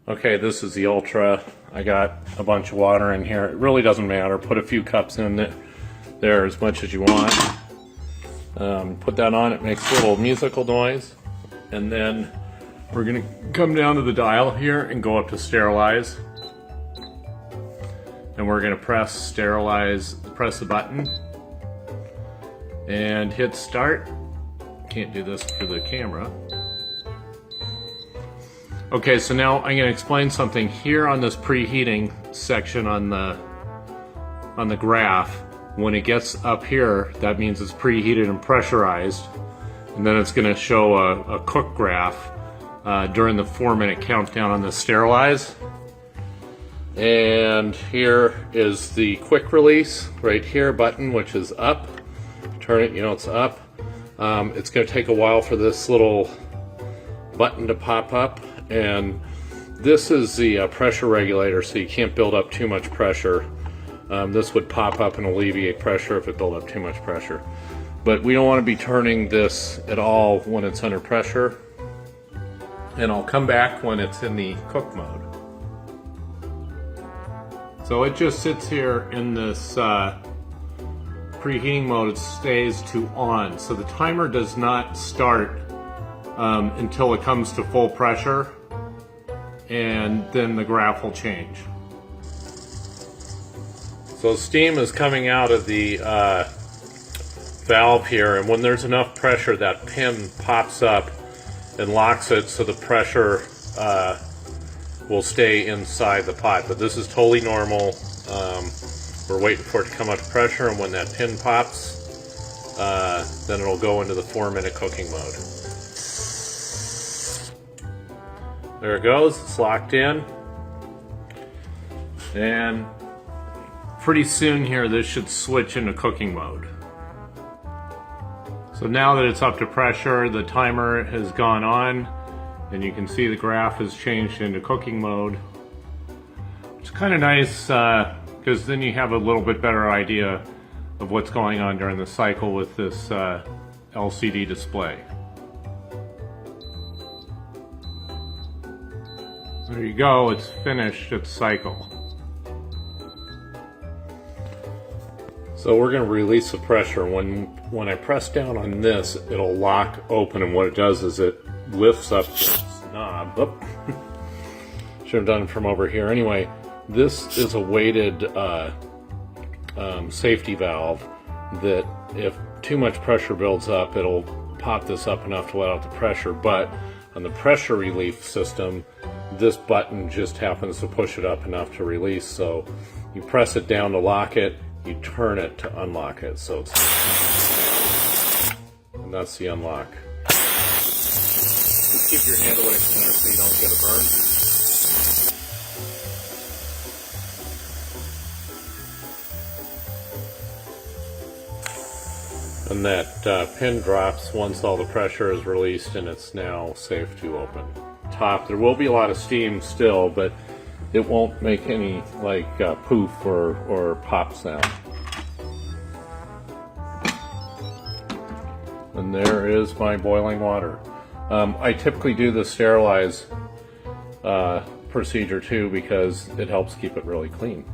Okay, this is the Ultra. I got a bunch of water in here. It really doesn't matter. Put a few cups in there as much as you want. Put that on, it makes a little musical noise. And then we're gonna come down to the dial here and go up to sterilize. And we're gonna press sterilize, press the button and hit start. Can't do this for the camera. Okay, so now I'm going to explain something here on this preheating section on the graph. When it gets up here, that means it's preheated and pressurized, and then it's going to show a cook graph during the 4-minute countdown on the sterilize. And here is the quick release right here button, which is up. Turn it, you know it's up. It's going to take a while for this little button to pop up. And this is the pressure regulator, so you can't build up too much pressure. This would pop up and alleviate pressure if it built up too much pressure. But we don't want to be turning this at all when it's under pressure. And I'll come back when it's in the cook mode. So it just sits here in this preheating mode. It stays to on. So the timer does not start until it comes to full pressure, and then the graph will change. So steam is coming out of the valve here, and when there's enough pressure, that pin pops up and locks it so the pressure will stay inside the pot. But this is totally normal. We're waiting for it to come up to pressure, and when that pin pops, then it'll go into the 4-minute cooking mode. There it goes, it's locked in. And pretty soon here, this should switch into cooking mode. So now that it's up to pressure, the timer has gone on, and you can see the graph has changed into cooking mode. It's kind of nice, because then you have a little bit better idea of what's going on during the cycle with this LCD display. There you go, it's finished its cycle. So we're going to release the pressure. When I press down on this, it'll lock open, and what it does is it lifts up this knob. Oop. Should have done it from over here. Anyway, this is a weighted safety valve that if too much pressure builds up, it'll pop this up enough to let out the pressure. But on the pressure relief system, this button just happens to push it up enough to release. So you press it down to lock it, you turn it to unlock it. So it's, and that's the unlock. Just keep your hand away from there so you don't get a burn. And that pin drops once all the pressure is released, and it's now safe to open. Top, there will be a lot of steam still, but it won't make any like poof or pop sound. And there is my boiling water. I typically do the sterilize procedure too, because it helps keep it really clean.